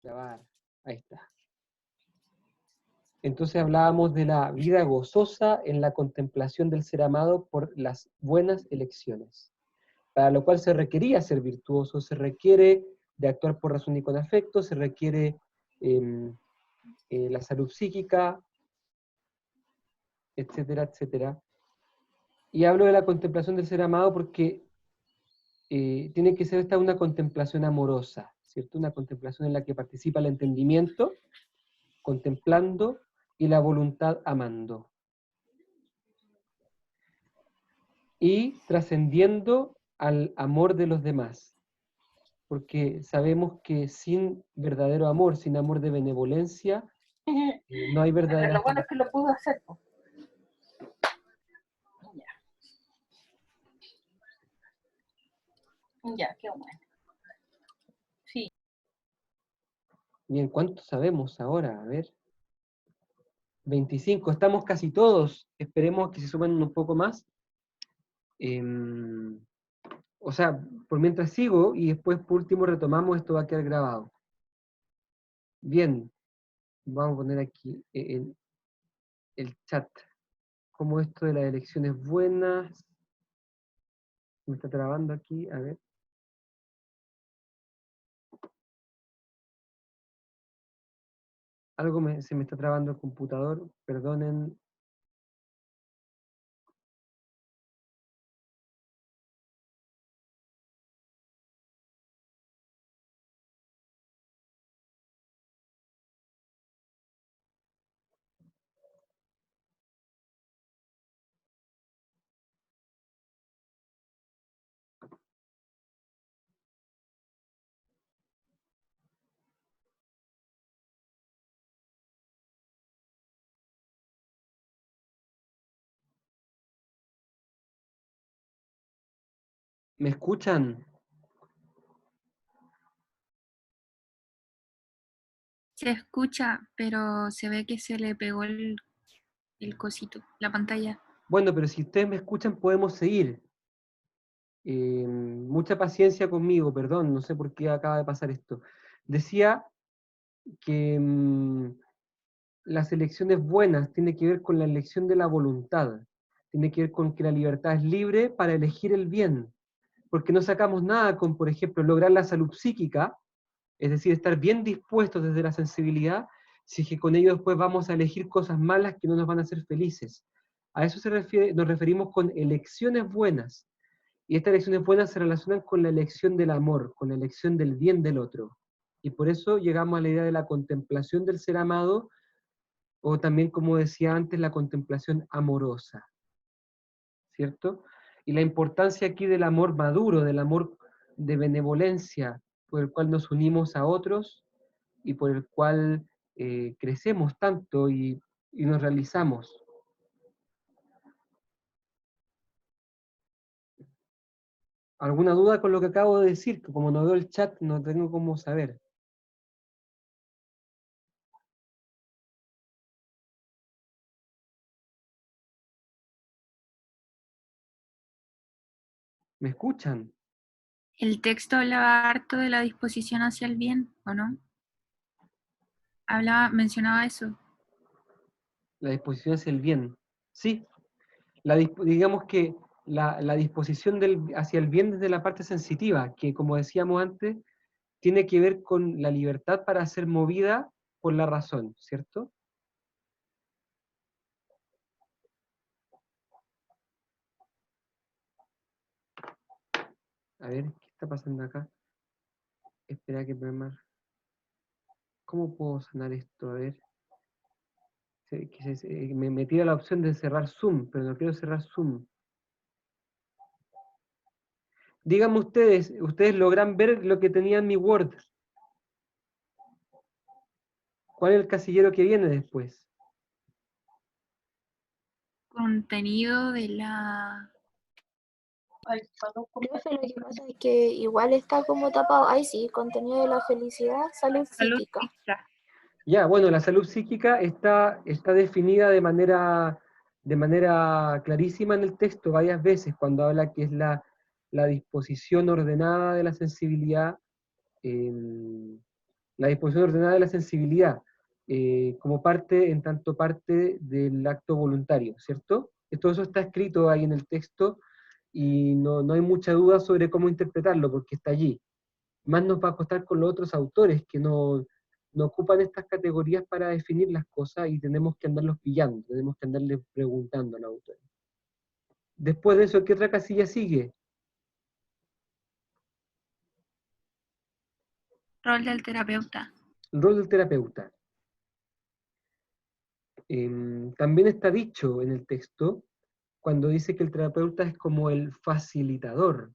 Grabar. Ahí está. Entonces hablábamos de la vida gozosa en la contemplación del ser amado por las buenas elecciones, para lo cual se requería ser virtuoso, se requiere de actuar por razón y con afecto, se requiere la salud psíquica, etcétera, etcétera. Y hablo de la contemplación del ser amado porque tiene que ser esta una contemplación amorosa, ¿cierto? Una contemplación en la que participa el entendimiento, contemplando, y la voluntad amando. Y trascendiendo al amor de los demás, porque sabemos que sin verdadero amor, sin amor de benevolencia, no hay verdadera Lo bueno es que lo pudo hacer. Po. Ya, qué bueno. Sí. Bien, ¿cuánto sabemos ahora? A ver. 25, estamos casi todos, esperemos que se sumen un poco más. O sea, por mientras sigo y después por último retomamos, esto va a quedar grabado. Bien, vamos a poner aquí el chat. Como esto de las elecciones buenas. Me está trabando aquí, a ver. Algo se me está trabando el computador, perdonen. ¿Me escuchan? Se escucha, pero se ve que se le pegó el cosito, la pantalla. Bueno, pero si ustedes me escuchan podemos seguir. Mucha paciencia conmigo, perdón, no sé por qué acaba de pasar esto. Decía que las elecciones buenas tienen que ver con la elección de la voluntad, tiene que ver con que la libertad es libre para elegir el bien, porque no sacamos nada con, por ejemplo, lograr la salud psíquica, es decir, estar bien dispuestos desde la sensibilidad, si es que con ello después vamos a elegir cosas malas que no nos van a hacer felices. A eso nos referimos con elecciones buenas. Y estas elecciones buenas se relacionan con la elección del amor, con la elección del bien del otro. Y por eso llegamos a la idea de la contemplación del ser amado, o también, como decía antes, la contemplación amorosa. ¿Cierto? Y la importancia aquí del amor maduro, del amor de benevolencia, por el cual nos unimos a otros y por el cual crecemos tanto y nos realizamos. ¿Alguna duda con lo que acabo de decir? Que como no veo el chat, no tengo cómo saber. ¿Me escuchan? El texto hablaba harto de la disposición hacia el bien, ¿o no? Mencionaba eso. La disposición hacia el bien. Sí, digamos que la disposición hacia el bien desde la parte sensitiva, que como decíamos antes, tiene que ver con la libertad para ser movida por la razón, ¿cierto? A ver, ¿qué está pasando acá? Espera que ¿Cómo puedo sanar esto? A ver. Me tira la opción de cerrar Zoom, pero no quiero cerrar Zoom. Díganme ustedes logran ver lo que tenía en mi Word. ¿Cuál es el casillero que viene después? Contenido de la... Profe, lo que pasa es que igual está como tapado. Ay, sí, contenido de la felicidad, salud psíquica. Ya, bueno, la salud psíquica está definida de manera clarísima en el texto varias veces, cuando habla que es la disposición ordenada de la sensibilidad, La disposición ordenada de la sensibilidad, como parte, en tanto parte del acto voluntario, ¿cierto? Todo eso está escrito ahí en el texto y no hay mucha duda sobre cómo interpretarlo, porque está allí. Más nos va a costar con los otros autores que no ocupan estas categorías para definir las cosas y tenemos que andarlos pillando, tenemos que andarles preguntando al autor. Después de eso, ¿qué otra casilla sigue? Rol del terapeuta. El rol del terapeuta. También está dicho en el texto, cuando dice que el terapeuta es como el facilitador,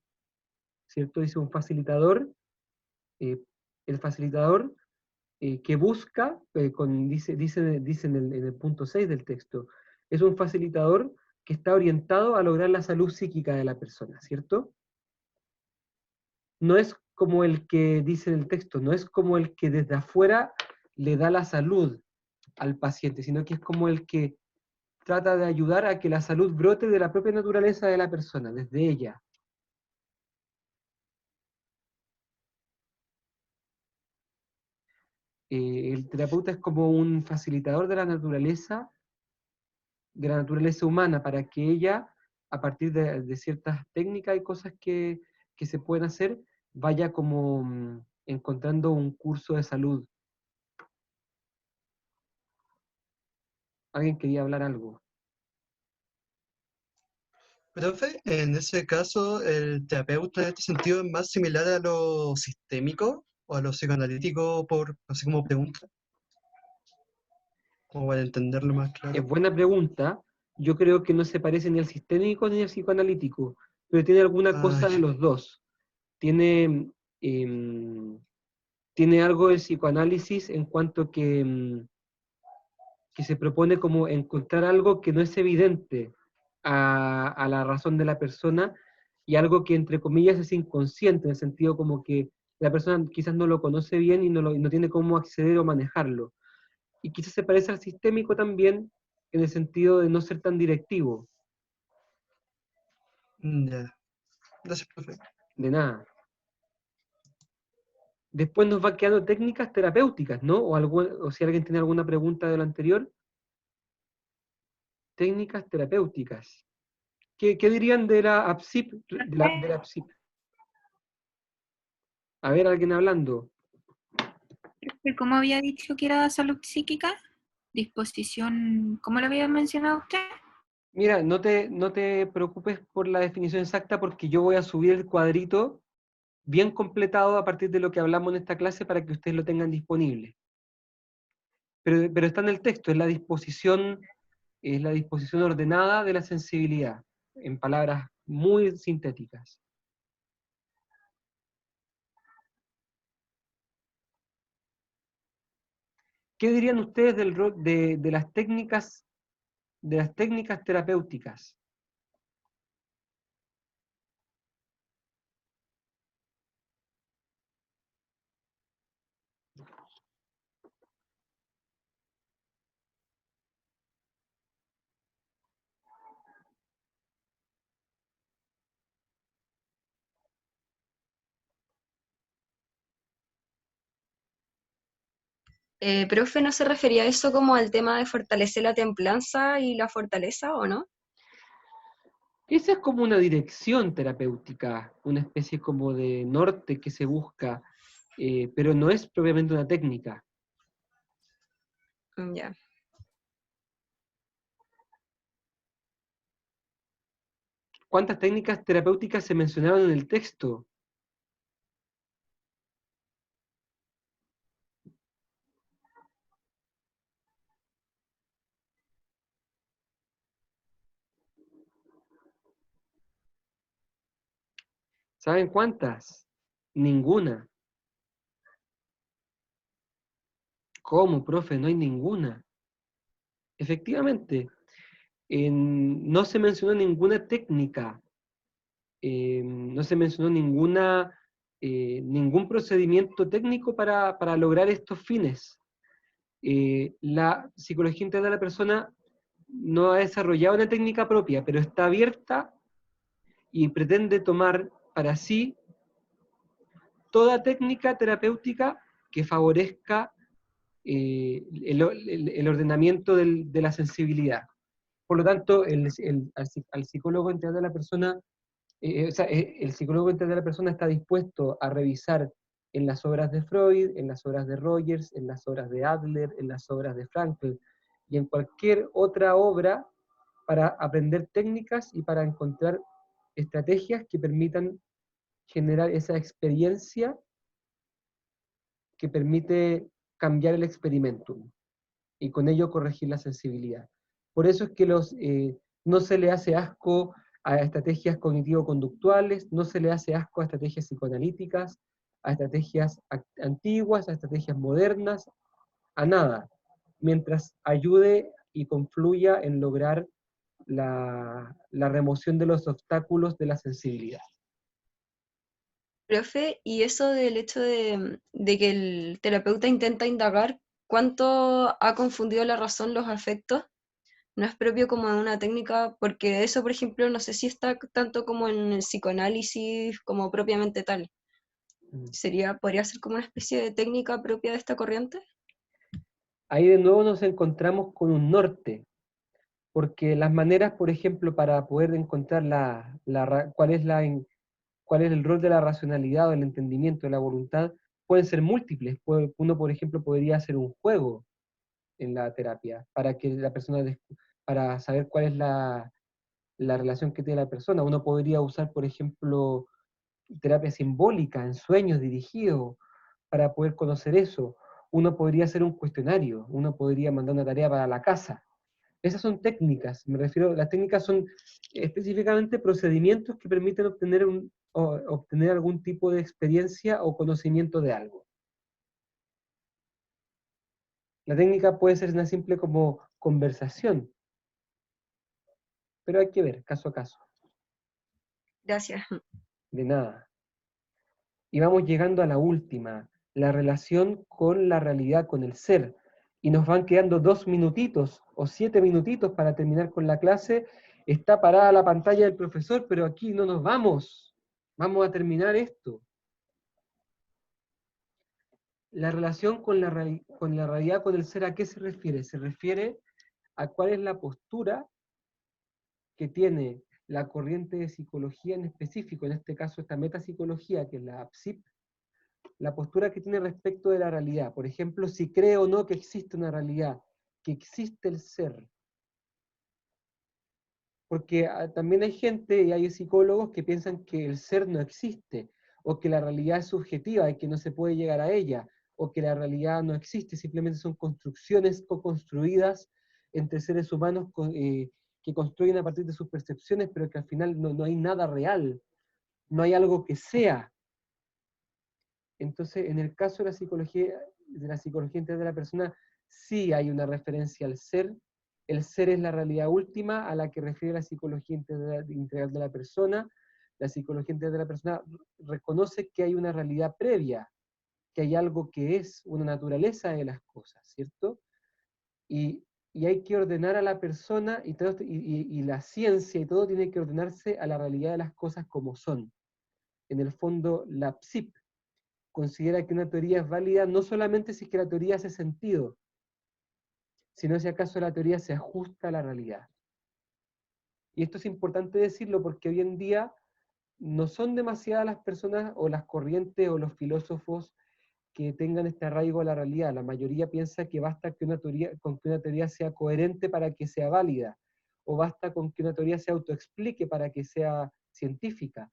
¿cierto? Dice un facilitador, el facilitador que busca, dice en el punto 6 del texto, es un facilitador que está orientado a lograr la salud psíquica de la persona, ¿cierto? No es como el que dice en el texto, no es como el que desde afuera le da la salud al paciente, sino que es como el que trata de ayudar a que la salud brote de la propia naturaleza de la persona, desde ella. El terapeuta es como un facilitador de la naturaleza humana, para que ella, a partir de ciertas técnicas y cosas que se pueden hacer, vaya como encontrando un curso de salud. ¿Alguien quería hablar algo? Profe, en ese caso, el terapeuta en este sentido es más similar a lo sistémico o a lo psicoanalítico, así como pregunta, como para entenderlo más Es claro. buena pregunta. Yo creo que no se parece ni al sistémico ni al psicoanalítico, pero tiene alguna cosa de Ay, los dos. Tiene, em, tiene algo del psicoanálisis en cuanto que se propone como encontrar algo que no es evidente a la razón de la persona y algo que entre comillas es inconsciente, en el sentido como que la persona quizás no lo conoce bien y no tiene cómo acceder o manejarlo. Y quizás se parece al sistémico también en el sentido de no ser tan directivo. ya. Gracias, profe. De nada. Después nos va quedando técnicas terapéuticas, ¿no? O si alguien tiene alguna pregunta de lo anterior. Técnicas terapéuticas. ¿Qué dirían de la APSIP? De la APSIP? A ver, alguien hablando. ¿Cómo había dicho que era salud psíquica? Disposición, ¿cómo lo había mencionado usted? Mira, no te preocupes por la definición exacta porque yo voy a subir el cuadrito bien completado a partir de lo que hablamos en esta clase para que ustedes lo tengan disponible. Pero está en el texto, es la disposición ordenada de la sensibilidad, en palabras muy sintéticas. ¿Qué dirían ustedes de las técnicas terapéuticas? Profe, ¿no se refería a eso como al tema de fortalecer la templanza y la fortaleza, o no? Esa es como una dirección terapéutica, una especie como de norte que se busca, pero no es propiamente una técnica. Ya. ¿Cuántas técnicas terapéuticas se mencionaron en el texto? ¿Saben cuántas? Ninguna. ¿Cómo, profe? No hay ninguna. Efectivamente, no se mencionó ninguna técnica, no se mencionó ningún procedimiento técnico para lograr estos fines. La psicología integral de la persona no ha desarrollado una técnica propia, pero está abierta y pretende tomar para sí toda técnica terapéutica que favorezca el ordenamiento de la sensibilidad. Por lo tanto, al psicólogo integral de la persona, el psicólogo integral de la persona está dispuesto a revisar en las obras de Freud, en las obras de Rogers, en las obras de Adler, en las obras de Frankl, y en cualquier otra obra para aprender técnicas y para encontrar estrategias que permitan generar esa experiencia que permite cambiar el experimentum y con ello corregir la sensibilidad. Por eso es que no se le hace asco a estrategias cognitivo-conductuales, no se le hace asco a estrategias psicoanalíticas, a estrategias antiguas, a estrategias modernas, a nada, mientras ayude y confluya en lograr la remoción de los obstáculos de la sensibilidad. Profe, y eso del hecho de que el terapeuta intenta indagar cuánto ha confundido la razón los afectos, no es propio como de una técnica, porque eso, por ejemplo, no sé si está tanto como en el psicoanálisis como propiamente tal. ¿Podría ser como una especie de técnica propia de esta corriente? Ahí de nuevo nos encontramos con un norte, porque las maneras, por ejemplo, para poder encontrar cuál es el rol de la racionalidad o el entendimiento de la voluntad, pueden ser múltiples. Uno, por ejemplo, podría hacer un juego en la terapia para que la persona, para saber cuál es la relación que tiene la persona. Uno podría usar, por ejemplo, terapia simbólica en sueños dirigidos para poder conocer eso. Uno podría hacer un cuestionario, uno podría mandar una tarea para la casa. Esas son técnicas, me refiero, las técnicas son específicamente procedimientos que permiten obtener algún tipo de experiencia o conocimiento de algo. La técnica puede ser una simple como conversación, pero hay que ver, caso a caso. Gracias. De nada. Y vamos llegando a la última, la relación con la realidad, con el ser. Y nos van quedando 2 minutitos o 7 minutitos para terminar con la clase. Está parada la pantalla del profesor, pero aquí no nos vamos. Vamos a terminar esto. La relación con la realidad, con el ser, ¿a qué se refiere? Se refiere a cuál es la postura que tiene la corriente de psicología en específico, en este caso esta metapsicología, que es la PSIP, la postura que tiene respecto de la realidad. Por ejemplo, si cree o no que existe una realidad, que existe el ser. Porque también hay gente y hay psicólogos que piensan que el ser no existe, o que la realidad es subjetiva y que no se puede llegar a ella, o que la realidad no existe, simplemente son construcciones co-construidas entre seres humanos que construyen a partir de sus percepciones, pero que al final no hay nada real, no hay algo que sea. Entonces, en el caso de la psicología integral de la persona, sí hay una referencia al ser. El ser es la realidad última a la que refiere la psicología integral de la persona. La psicología integral de la persona reconoce que hay una realidad previa, que hay algo que es una naturaleza de las cosas, ¿cierto? Y hay que ordenar a la persona, y la ciencia y todo tiene que ordenarse a la realidad de las cosas como son. En el fondo, la PSIP considera que una teoría es válida no solamente si es que la teoría hace sentido, sino si acaso la teoría se ajusta a la realidad. Y esto es importante decirlo porque hoy en día no son demasiadas las personas o las corrientes o los filósofos que tengan este arraigo a la realidad. La mayoría piensa que basta con que una teoría sea coherente para que sea válida, o basta con que una teoría se autoexplique para que sea científica.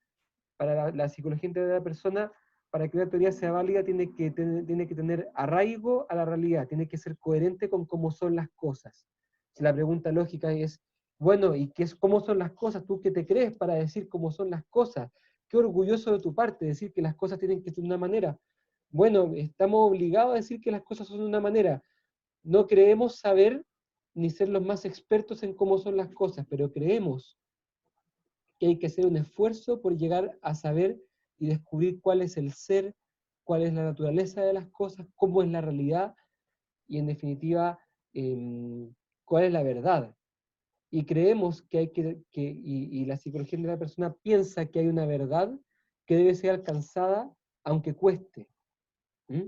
Para la psicología integral de la persona, para que una teoría sea válida, tiene que tener arraigo a la realidad, tiene que ser coherente con cómo son las cosas. Si la pregunta lógica es, bueno, ¿y cómo son las cosas? ¿Tú qué te crees para decir cómo son las cosas? Qué orgulloso de tu parte decir que las cosas tienen que ser de una manera. Bueno, estamos obligados a decir que las cosas son de una manera. No creemos saber ni ser los más expertos en cómo son las cosas, pero creemos que hay que hacer un esfuerzo por llegar a saber y descubrir cuál es el ser, cuál es la naturaleza de las cosas, cómo es la realidad, y en definitiva, cuál es la verdad. Y creemos que y la psicología de la persona piensa que hay una verdad que debe ser alcanzada aunque cueste. ¿Mm?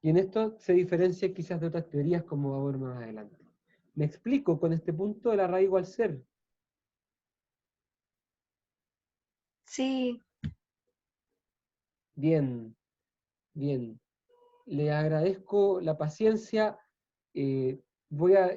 Y en esto se diferencia quizás de otras teorías como va a ver más adelante. ¿Me explico con este punto del arraigo al ser? Sí, Bien, bien. Le agradezco la paciencia. Voy a,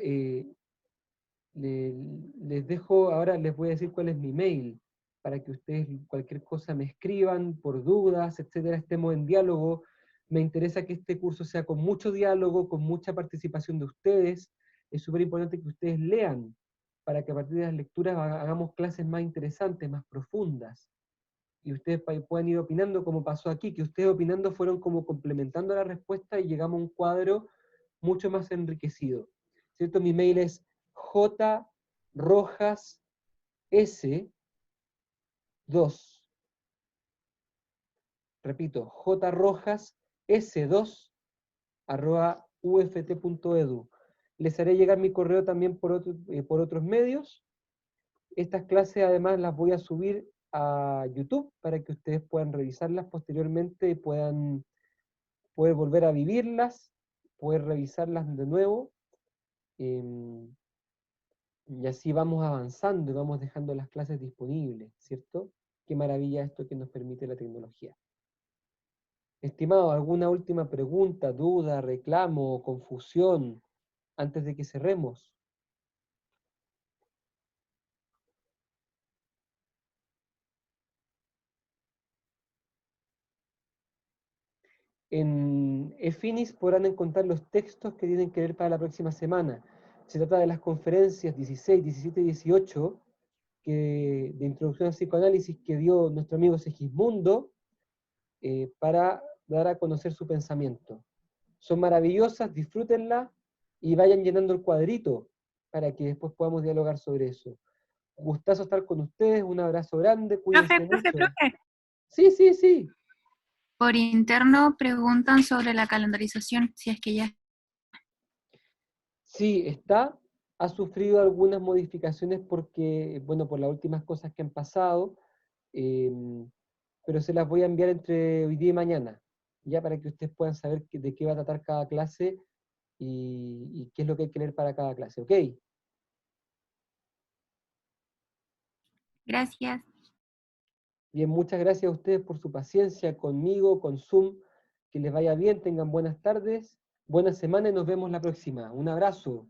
les dejo, ahora les voy a decir cuál es mi mail, para que ustedes cualquier cosa me escriban, por dudas, etcétera, estemos en diálogo. Me interesa que este curso sea con mucho diálogo, con mucha participación de ustedes. Es súper importante que ustedes lean, para que a partir de las lecturas hagamos clases más interesantes, más profundas. Y ustedes puedan ir opinando como pasó aquí, que ustedes opinando fueron como complementando la respuesta y llegamos a un cuadro mucho más enriquecido. ¿Cierto? Mi mail es jrojasS2, repito, jrojasS2@uft.edu. Les haré llegar mi correo también por otros medios. Estas clases además las voy a subir a YouTube para que ustedes puedan revisarlas posteriormente y puedan poder volver a vivirlas, poder revisarlas de nuevo. Y así vamos avanzando y vamos dejando las clases disponibles, ¿cierto? Qué maravilla esto que nos permite la tecnología. Estimado, ¿alguna última pregunta, duda, reclamo o confusión antes de que cerremos? En eFinis podrán encontrar los textos que tienen que ver para la próxima semana. Se trata de las conferencias 16, 17 y 18 de introducción al psicoanálisis que dio nuestro amigo Segismundo para dar a conocer su pensamiento. Son maravillosas, disfrútenlas y vayan llenando el cuadrito para que después podamos dialogar sobre eso. Gustazo estar con ustedes, un abrazo grande, cuídense mucho. Profe. Sí, sí, sí. Por interno preguntan sobre la calendarización, si es que ya. Sí, está. Ha sufrido algunas modificaciones porque, bueno, por las últimas cosas que han pasado, pero se las voy a enviar entre hoy día y mañana, ya para que ustedes puedan saber de qué va a tratar cada clase y qué es lo que hay que leer para cada clase, ¿ok? Gracias. Bien, muchas gracias a ustedes por su paciencia conmigo, con Zoom. Que les vaya bien, tengan buenas tardes, buena semana y nos vemos la próxima. Un abrazo.